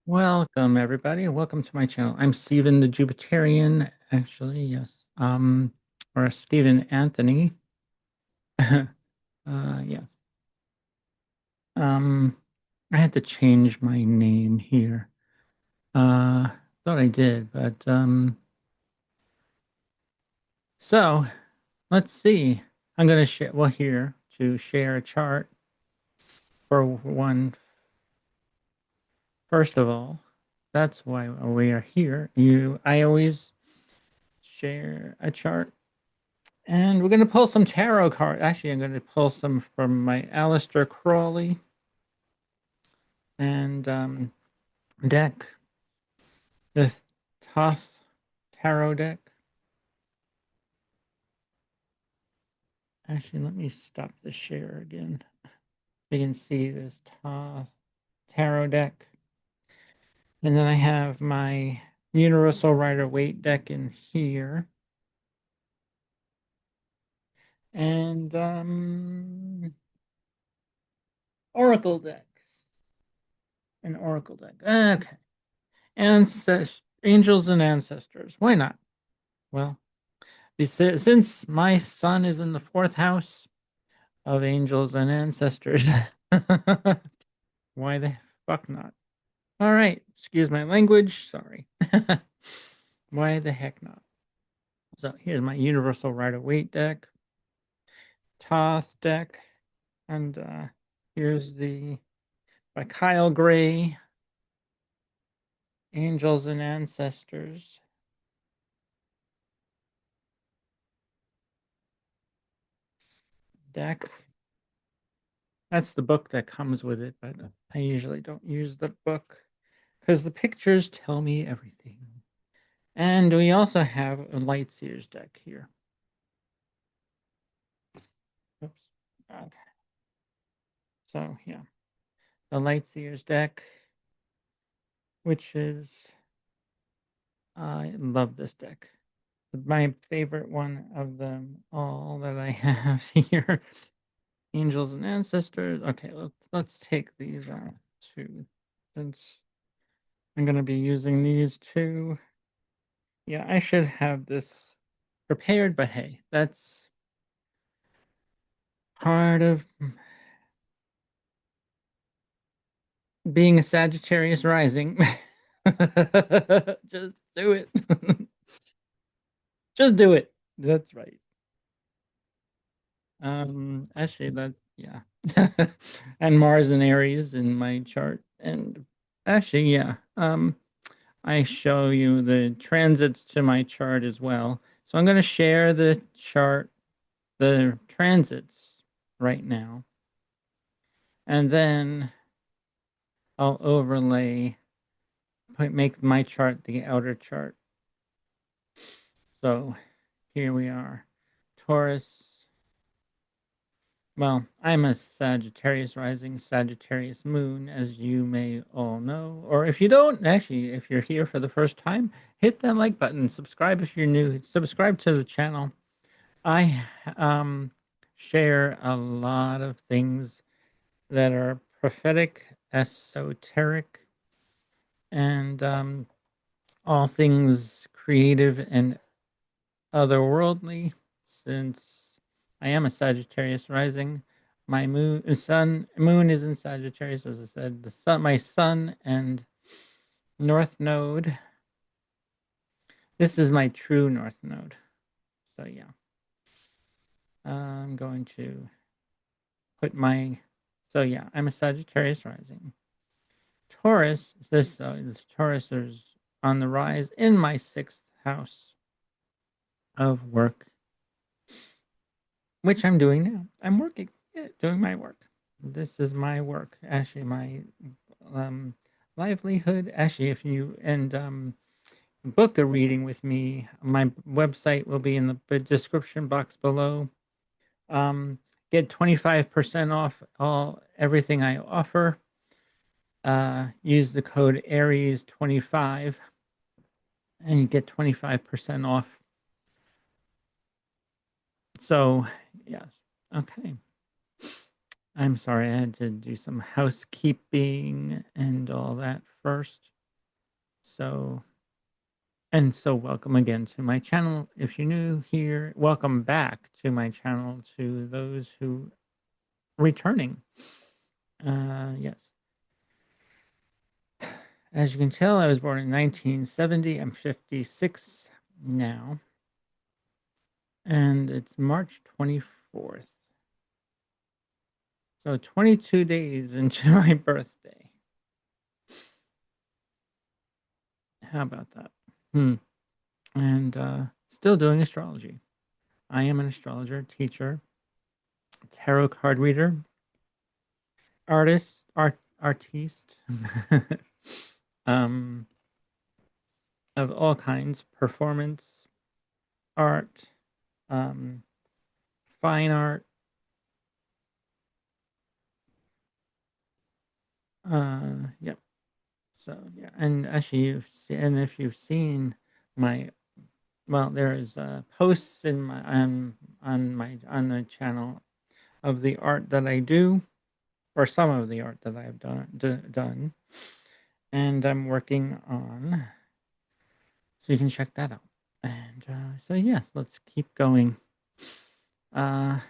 Welcome, everybody. Welcome to my channel. I'm Stephen the Jupiterian, actually, yes. Or Stephen Anthony. Yes. Um, I had to change my name here. Thought I did, but so let's see. I'm gonna share. Well, here to share a chart for one. First of all, that's why we are here. I always share a chart. And we're going to pull some tarot cards. Actually, I'm going to pull some from my Aleister Crowley and deck, the Thoth Tarot deck. Actually, let me stop the share again. You can see this Thoth Tarot deck. And then I have my Universal Rider-Waite deck in here. And Oracle decks. An Oracle deck. Okay. Angels and Ancestors. Why not? Well, since my son is in the fourth house of angels and ancestors, why the fuck not? All right, excuse my language. Sorry. Why the heck not? So here's my Universal Rider-Waite deck, Thoth deck, and here's the by Kyle Gray, Angels and Ancestors deck. That's the book that comes with it, but I usually don't use the book because the pictures tell me everything. And we also have a Lightseers deck here. Oops. Okay. So, yeah, the Lightseers deck, which is, I love this deck. My favorite one of them all that I have here. Angels and Ancestors. Okay, let's take these two, since I'm going to be using these two. Yeah, I should have this prepared, but hey, that's part of being a Sagittarius rising. Just do it. Just do it. That's right. Actually, that yeah. And Mars and Aries in my chart. And actually, yeah. I show you the transits to my chart as well. So I'm going to share the chart, the transits right now. And then I'll overlay, make my chart the outer chart. So here we are. Taurus. Well, I'm a Sagittarius rising, Sagittarius moon, as you may all know. Or if you don't, actually, if you're here for the first time, hit that like button. Subscribe if you're new. Subscribe to the channel. I share a lot of things that are prophetic, esoteric, and all things creative and otherworldly. Since I am a Sagittarius rising, my moon is in Sagittarius, as I said. The sun, my sun and north node. This is my true north node. So yeah, I'm going to put my. So yeah, I'm a Sagittarius rising. Taurus. This Taurus is on the rise in my sixth house of work, which I'm doing now. I'm working, yeah, doing my work. This is my work, actually, my um, livelihood. Actually, if you book a reading with me, my website will be in the description box below. Um, get 25% off all everything I offer. Use the code Aries25 and you get 25% off. So, yes. Okay. I'm sorry, I had to do some housekeeping and all that first. So, and so welcome again to my channel. If you're new here, welcome back to my channel. To those who returning, yes. As you can tell, I was born in 1970. I'm 56 now, and it's March 24th. So 22 days into my birthday. How about that? And still doing astrology. I am an astrologer, teacher, tarot card reader, artiste, um, of all kinds, performance, art, um, fine art. Yep. So yeah, and actually, and if you've seen my, well, there's posts in my on the channel of the art that I do, or some of the art that I've done, and I'm working on. So you can check that out. And so yes, let's keep going. Uh,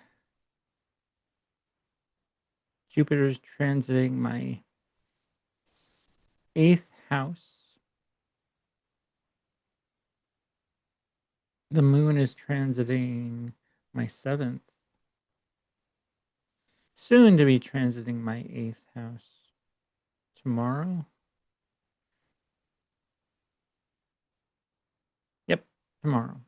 Jupiter's transiting my 8th house. The moon is transiting my 7th. Soon to be transiting my 8th house. Tomorrow? Yep, tomorrow.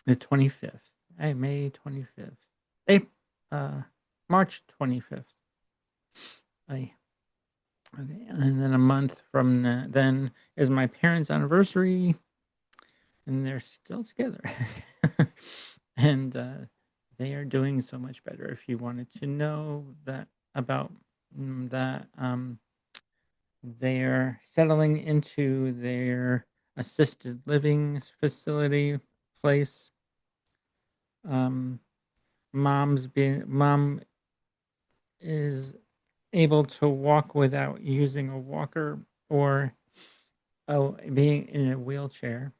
The 25th. Hey, May 25th. Hey, March 25th. I Okay, and then a month from then is my parents' anniversary, and they're still together. And they are doing so much better. If you wanted to know that about that, they're settling into their assisted living facility place. Um, mom is able to walk without using a walker or being in a wheelchair.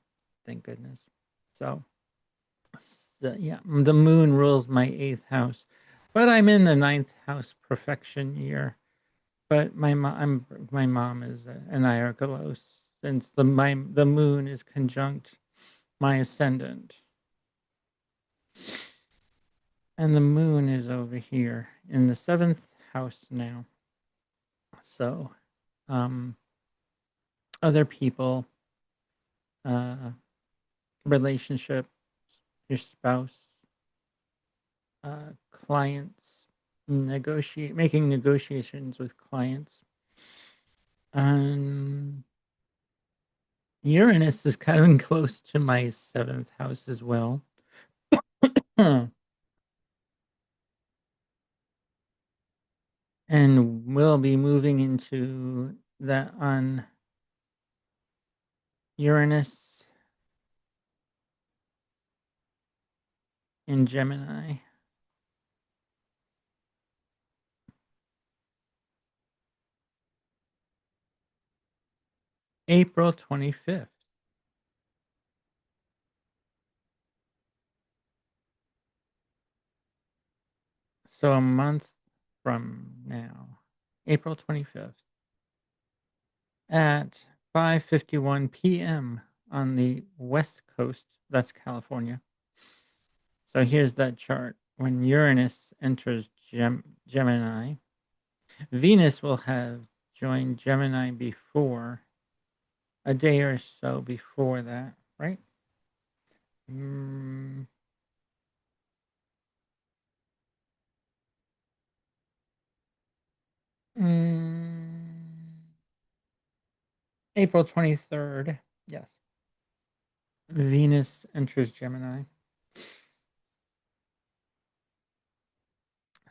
Thank goodness. So, yeah, the moon rules my 8th house, but I'm in the 9th house perfection year. But my mom is and I are close since the moon is conjunct my ascendant, and the moon is over here in the 7th house now. So, um, other people, uh, relationship, your spouse, clients, making negotiations with clients. Uranus is kind of close to my 7th house as well. And we'll be moving into that on Uranus in Gemini. April 25th. So a month from now, April 25th at 5:51 p.m. on the West Coast. That's California. So here's that chart. When Uranus enters Gemini, Venus will have joined Gemini before a day or so before that, right? Mm, mm, April 23rd. Yes. Venus enters Gemini.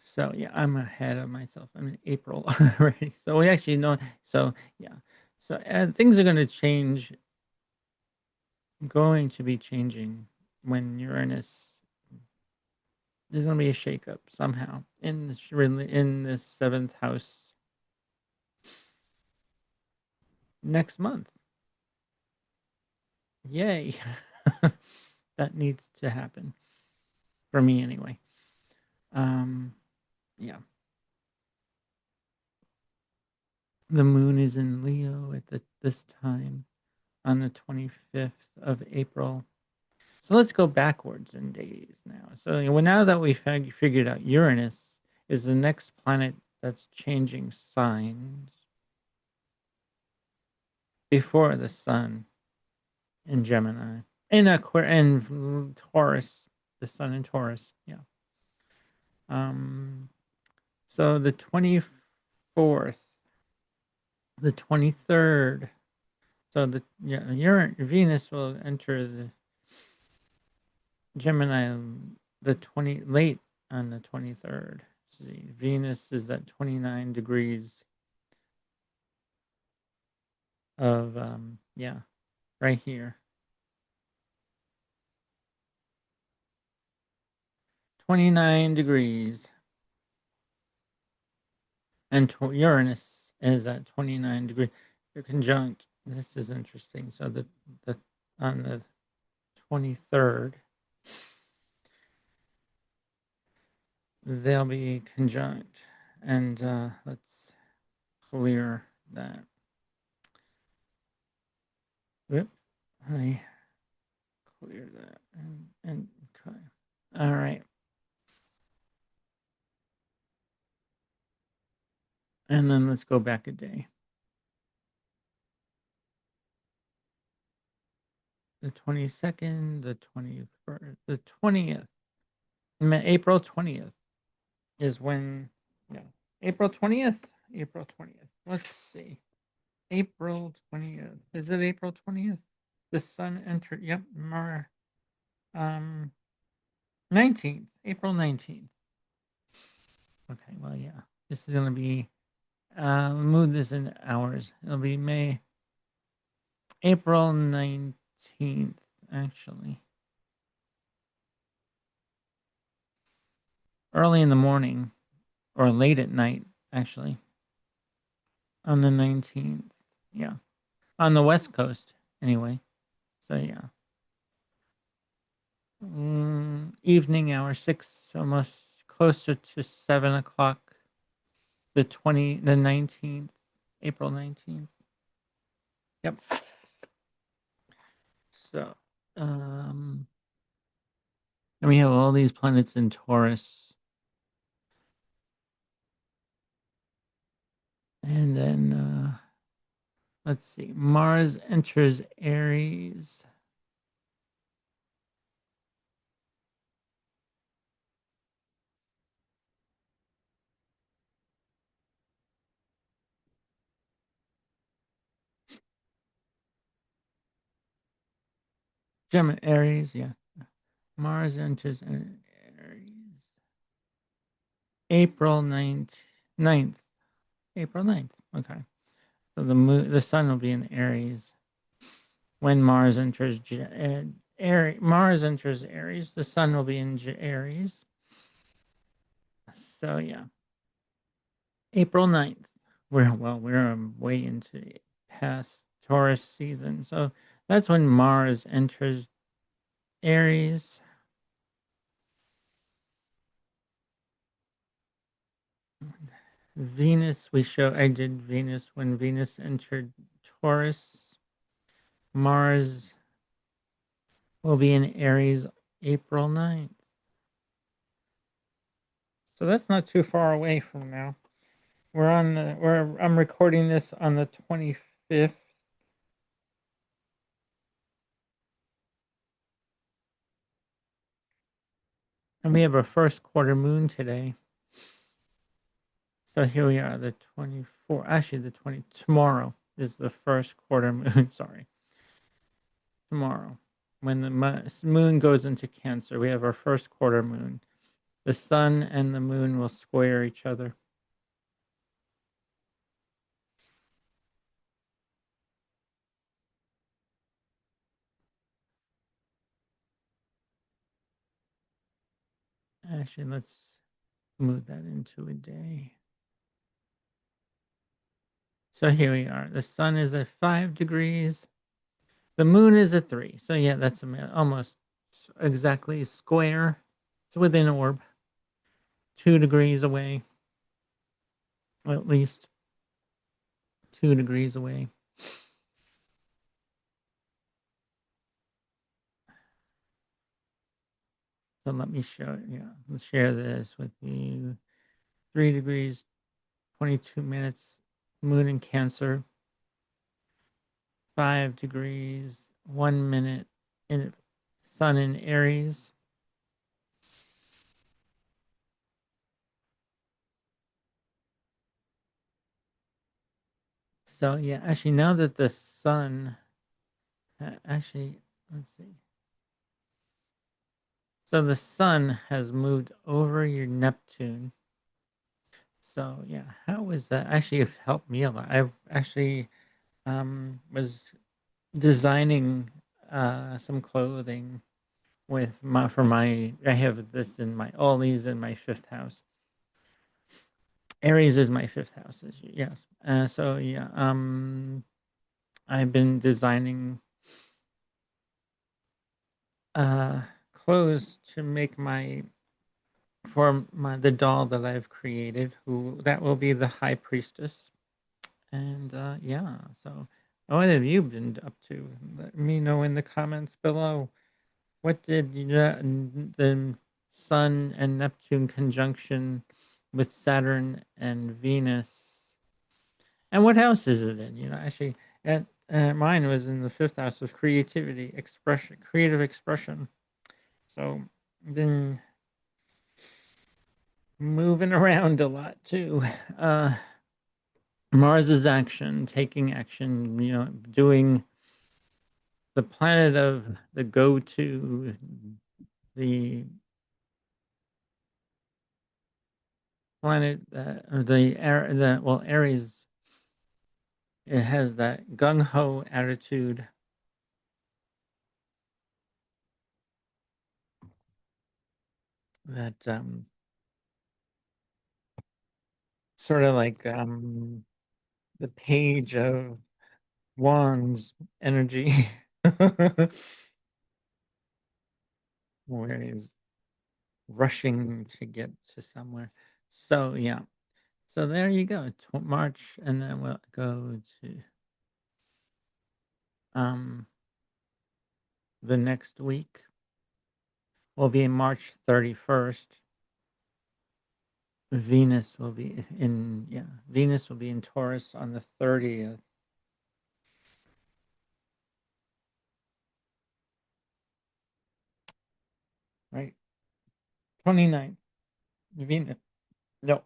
So yeah, I'm ahead of myself. I'm in April already. So we actually know. So yeah. So things are going to change. Going to be changing when Uranus. There's going to be a shakeup somehow in this 7th house. next month. Yay. That needs to happen for me anyway. Yeah. The moon is in Leo at this time on the 25th of April. So let's go backwards in days now. So well, now that we figured out Uranus is the next planet that's changing signs before the sun in Gemini, in in Taurus, the sun in Taurus. Yeah. Um. So the 24th, the 23rd. So the Venus will enter the Gemini the 20 late on the 23rd. See, Venus is at 29 degrees of yeah, right here. 29 degrees. And Uranus is at 29 degrees. They're conjunct. This is interesting. So the on the 23rd, they'll be conjunct. And let's clear that. Whoop. I clear that. And okay. All right. And then let's go back a day. The 22nd, the 21st, the 20th. April 20th is when, yeah. April 20th? April 20th. Let's see. April 20th. Is it April 20th? The sun entered, yep, 19th, April 19th. Okay, well, yeah. This is going to be, move this in hours. It'll be April 19th, actually. Early in the morning, or late at night, actually. On the 19th. Yeah. On the West Coast, anyway. So, yeah. Evening hour, 6, almost closer to 7 o'clock. The 19th, April 19th. Yep. So, and we have all these planets in Taurus. And then, let's see, Mars enters Aries. Gemini, Aries, yeah. Mars enters Aries. April 9th. April 9th. Okay. So the sun will be in Aries when Mars enters Mars enters Aries. The sun will be in Aries. So yeah, April 9th. We're way into past Taurus season. So that's when Mars enters Aries. Venus, I did Venus when Venus entered Taurus. Mars will be in Aries April 9th. So that's not too far away from now. I'm recording this on the 25th. And we have a first quarter moon today. So here we are, the 24th. Actually, tomorrow is the first quarter moon. Sorry. Tomorrow. When the moon goes into Cancer, we have our first quarter moon. The sun and the moon will square each other. Actually, let's move that into a day. So here we are. The sun is at 5 degrees. The moon is at 3. So yeah, that's almost exactly square. It's within orb. 2 degrees away. Well, at least 2 degrees away. So let me let's share this with you. 3 degrees, 22 minutes, moon in Cancer. 5 degrees, 1 minute, in sun in Aries. So yeah, actually now that the sun, actually, let's see. So the sun has moved over your Neptune. So yeah, how is that? Actually, it helped me a lot. I actually was designing some clothing with my. I have this in my all these in my fifth house. Aries is my fifth house. Yes. So yeah, I've been designing uh clothes to make my for my the doll that I've created. Who that will be the high priestess. And yeah, so what have you been up to? Let me know in the comments below. What did the Sun and Neptune conjunction with Saturn and Venus? And what house is it in? Actually, at, mine was in the fifth house of creativity, expression, creative expression. So, been moving around a lot too. Uh, Mars is action, taking action, doing the planet of the go to, the planet, or well, Aries, it has that gung ho attitude that sort of like the page of wands energy, where he's rushing to get to somewhere. So yeah, so there you go, March, and then we'll go to um the next week will be March 31st. Venus will be in Taurus on the 30th. Right, 29th. Venus, no,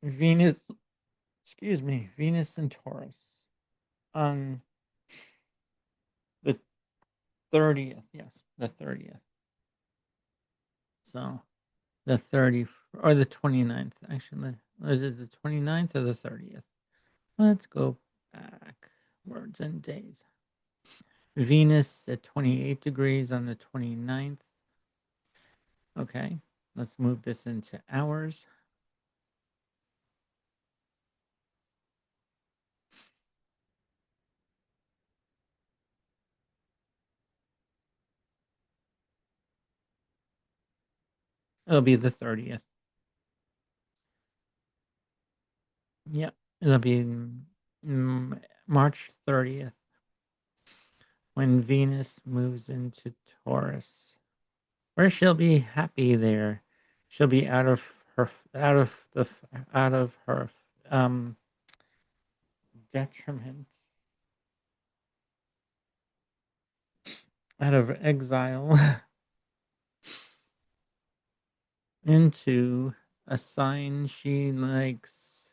Venus, excuse me, Venus and Taurus on the 30th. Yes, the 30th. So the 30th or the 29th, actually. Is it the 29th or the 30th? Let's go backwards in days. Venus at 28 degrees on the 29th. Okay, let's move this into hours. It'll be the 30th. Yep, it'll be March 30th when Venus moves into Taurus, where she'll be happy there. She'll be out of her um detriment, out of exile into a sign she likes,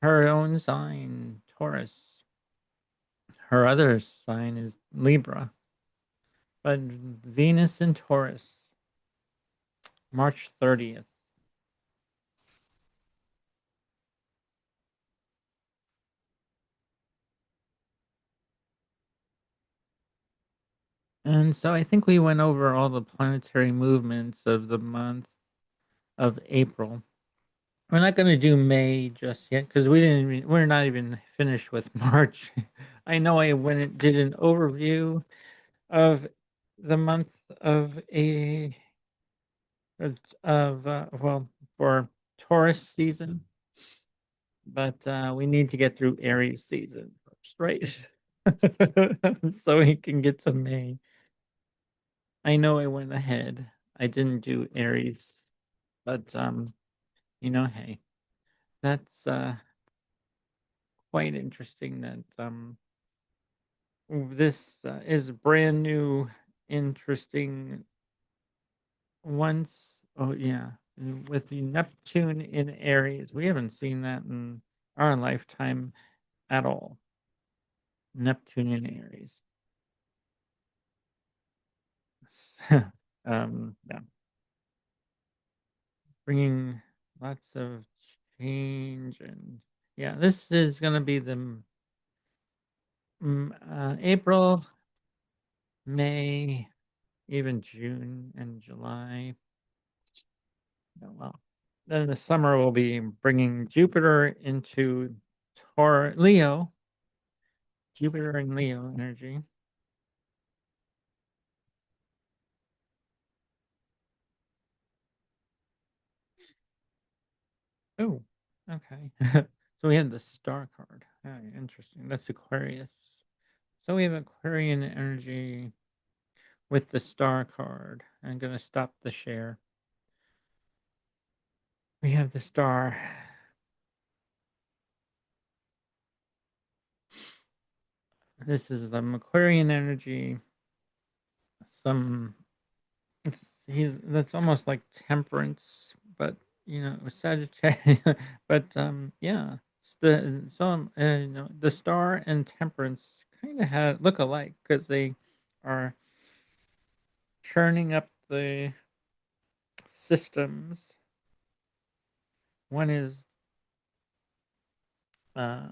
her own sign, Taurus. Her other sign is Libra, but Venus in Taurus, March 30th. And so I think we went over all the planetary movements of the month. of April. We're not going to do May just yet because we're not even finished with March. I know I went and did an overview of the month of a well, for Taurus season, but we need to get through Aries season first, right? So we can get to May. I know I went ahead. I didn't do Aries, but hey, that's quite interesting that this is brand new, interesting once. Oh yeah, with the Neptune in Aries, we haven't seen that in our lifetime at all. Neptune in Aries. Yeah, bringing lots of change and yeah, this is gonna be the April, May, even June and July. Oh, well, then the summer will be bringing Jupiter into Leo, Jupiter and Leo energy. Oh, okay. So we have the star card. Very interesting. That's Aquarius. So we have Aquarian energy with the star card. I'm going to stop the share. We have the star. This is the Aquarian energy. Some he's that's almost like temperance, but Sagittarius. But yeah, it's the star and temperance kind of had look alike because they are churning up the systems. One is uh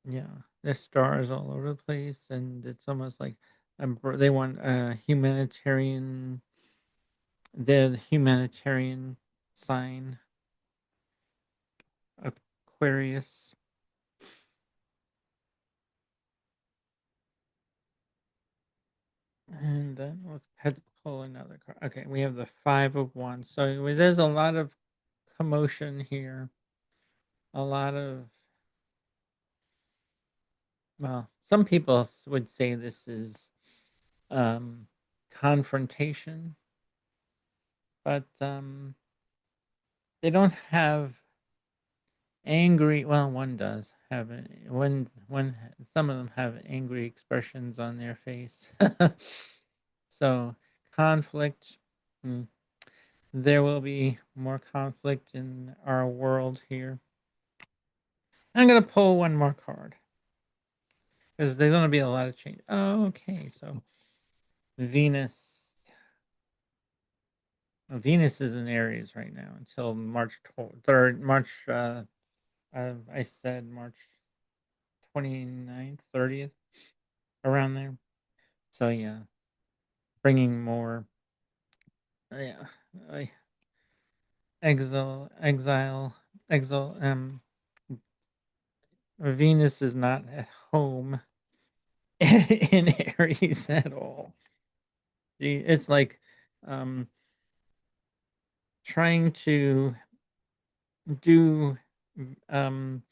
yeah, the stars all over the place, and it's almost like they want a humanitarian. The humanitarian sign, Aquarius. And then let's pull another card. Okay, we have the Five of Wands. So there's a lot of commotion here. A lot of, well, some people would say this is um, confrontation, but they don't have angry. Well, one does have when some of them have angry expressions on their face. So conflict. hmm, There will be more conflict in our world here. I'm gonna pull one more card because there's gonna be a lot of change. Oh, okay, so Venus. Venus is in Aries right now until March 3rd. March. I said March 29th, 30th, around there. So yeah, bringing more. Yeah, uh, exile. Venus is not at home in Aries at all. It's like um, trying to do um,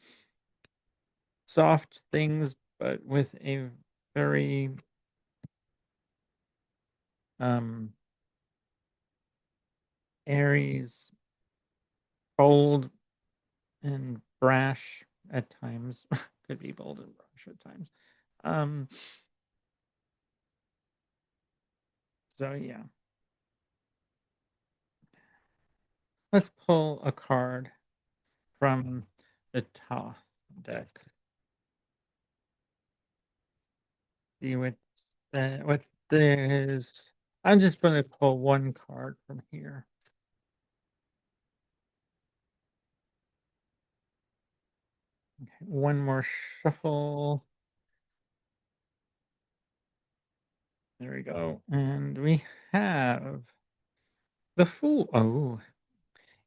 soft things, but with a very um, Aries, bold and brash at times. Could be bold and brash at times. Um, so yeah, let's pull a card from the top deck. See what there's. I'm just going to pull one card from here. Okay, one more shuffle. There we go. And we have the Fool. Oh,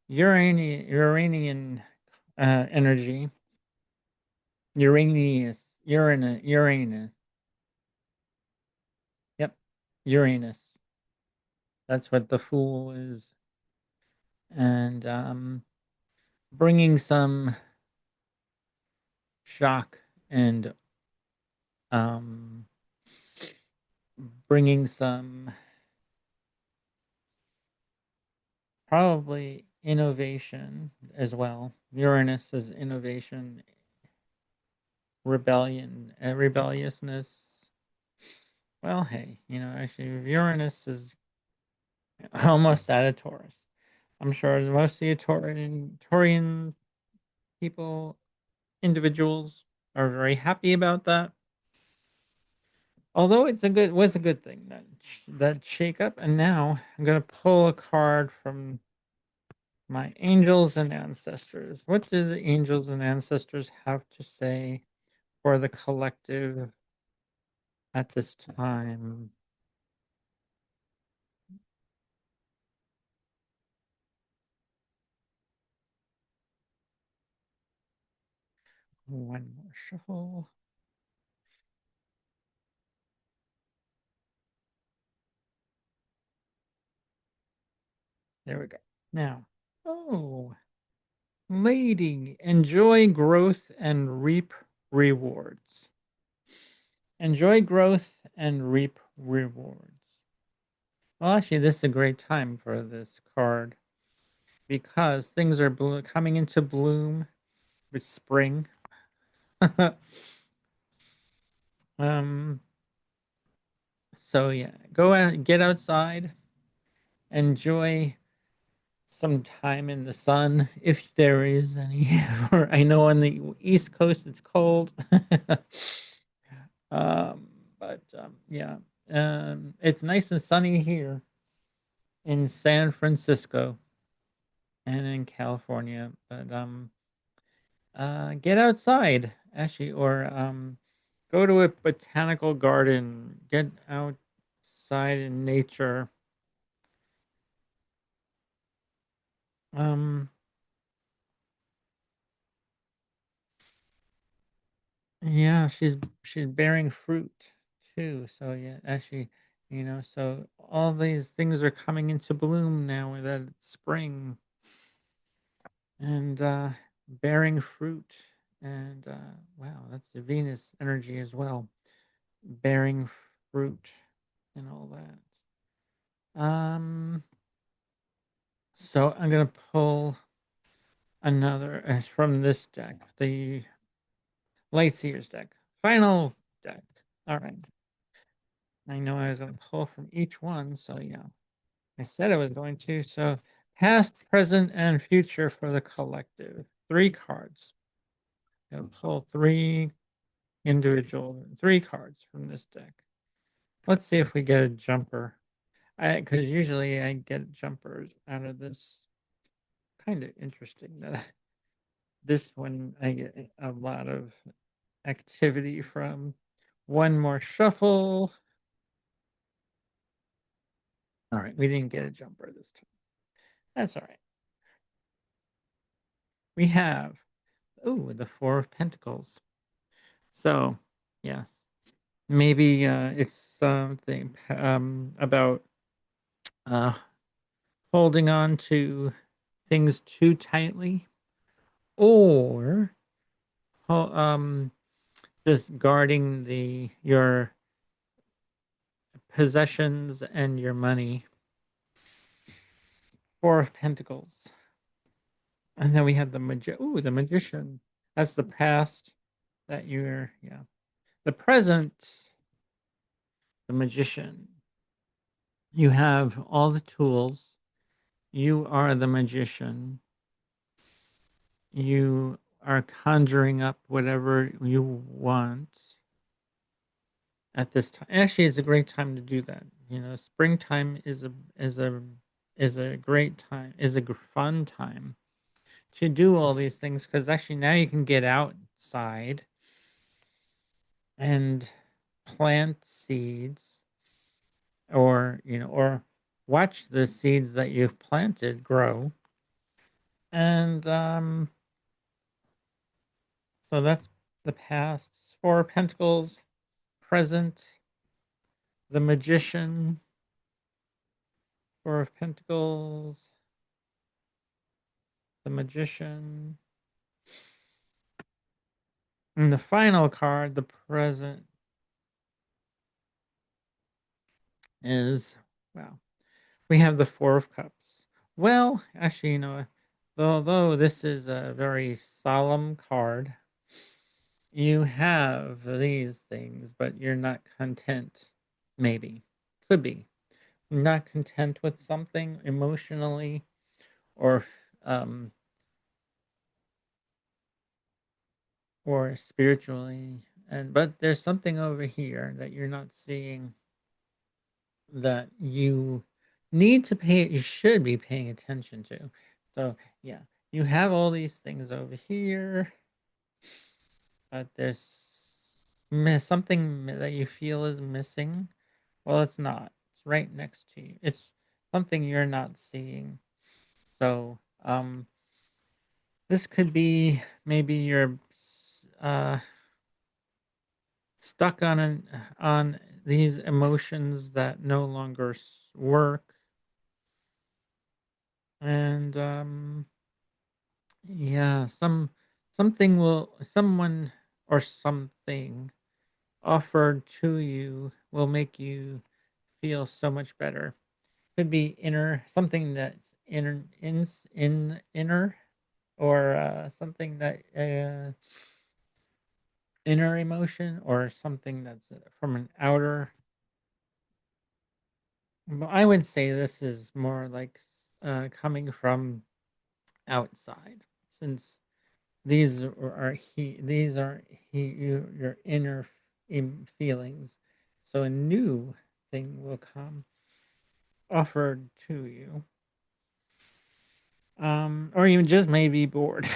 Uranian energy. Uranus. Yep, Uranus. That's what the Fool is. And bringing some shock and um, bringing some probably innovation as well. Uranus is innovation, rebellion, rebelliousness. Well, hey, actually, Uranus is almost out of Taurus. I'm sure most of the Taurian people, individuals, are very happy about that. Although was a good thing that shake up. And now I'm gonna pull a card from my angels and ancestors. What do the angels and ancestors have to say for the collective at this time? One more shuffle. There we go. Now, oh, lady, enjoy growth and reap rewards. Enjoy growth and reap rewards. Well, actually, this is a great time for this card because things are coming into bloom with spring. um, so yeah, go out, get outside, enjoy some time in the sun if there is any. Or I know on the East Coast it's cold. But yeah, it's nice and sunny here in San Francisco and in California. But get outside actually, or go to a botanical garden. Get outside in nature. Um, yeah, she's bearing fruit too. So yeah, actually, so all these things are coming into bloom now that it's spring and bearing fruit. And wow, that's the Venus energy as well, bearing fruit and all that. So I'm gonna pull another from this deck, the Lightseers deck. Final deck. All right. I know I was gonna pull from each one, so yeah. I said I was going to. So past, present, and future for the collective. 3 cards. Gonna pull three cards from this deck. Let's see if we get a jumper. Because usually I get jumpers out of this. Kind of interesting that this one I get a lot of activity from. One more shuffle. All right, we didn't get a jumper this time. That's all right. We have, the Four of Pentacles. So, yeah, maybe it's something about uh, holding on to things too tightly, or just guarding your possessions and your money. Four of Pentacles. And then we have the Magician. That's the past that yeah. The present, the Magician. You have all the tools. You are the Magician. You are conjuring up whatever you want at this time. Actually, it's a great time to do that. Springtime is a great time, is a fun time to do all these things because actually now you can get outside and plant seeds or or watch the seeds that you've planted grow. And so that's the past. Four of Pentacles, present, the Magician, Four of Pentacles, the Magician, and the final card, the present, is, wow, we have the Four of Cups. Well, actually, although this is a very solemn card, you have these things, but you're not content. Maybe. Could be. Not content with something emotionally or um or spiritually. But there's something over here that you're not seeing, that you should be paying attention to. So yeah, you have all these things over here, but there's something that you feel is missing. Well, it's not. It's right next to you. It's something you're not seeing. So this could be, maybe you're uh stuck on these emotions that no longer work. And yeah, someone or something offered to you will make you feel so much better. Could be inner, something that's inner, or something that inner emotion, or something that's from an outer. Well, I would say this is more like coming from outside, since these are your inner feelings. So a new thing will come offered to you, or you just may be bored.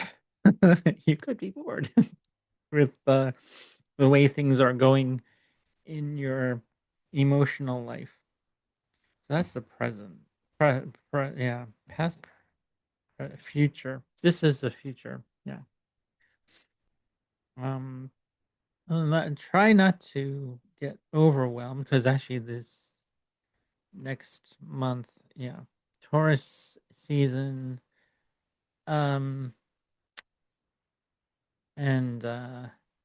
You could be bored with the way things are going in your emotional life. So that's the present. Yeah, past, future. This is the future. Yeah. Um, try not to get overwhelmed, because actually this next month, yeah, Taurus season, um, and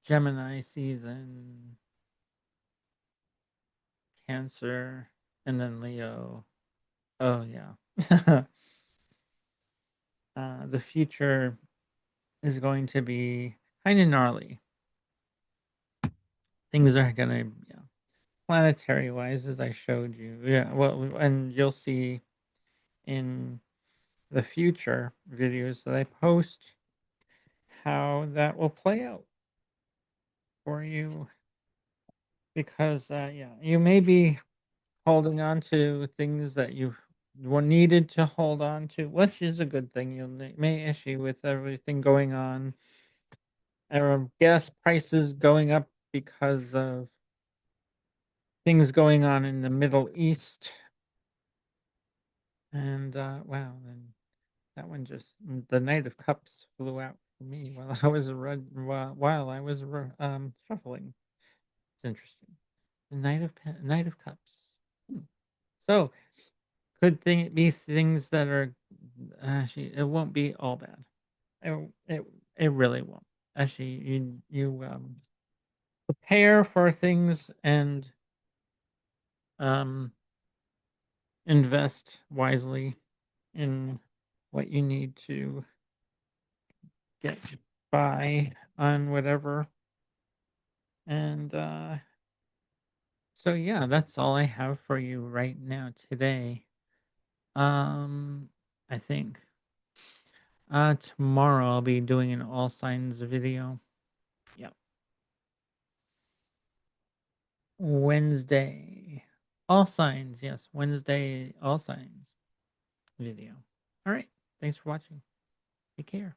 Gemini season, Cancer, and then Leo. Oh yeah. The future is going to be kind of gnarly. Things are gonna, yeah, planetary wise, as I showed you. Yeah, well, and you'll see in the future videos that I post how that will play out for you. Because yeah, you may be holding on to things that you needed to hold on to, which is a good thing. You may issue with everything going on, gas prices going up because of things going on in the Middle East. And wow, then that one just, the Knight of Cups flew out for me while I was while I was shuffling. It's interesting. The Knight of Cups. Hmm. So could be things that are, actually, it won't be all bad. It really won't. Actually, you prepare for things, and um invest wisely in what you need to get by on whatever. And so yeah, that's all I have for you right now today. Um I think tomorrow I'll be doing an all signs video. Yeah. Wednesday. All signs, yes. Wednesday all signs video. All right. Thanks for watching. Take care.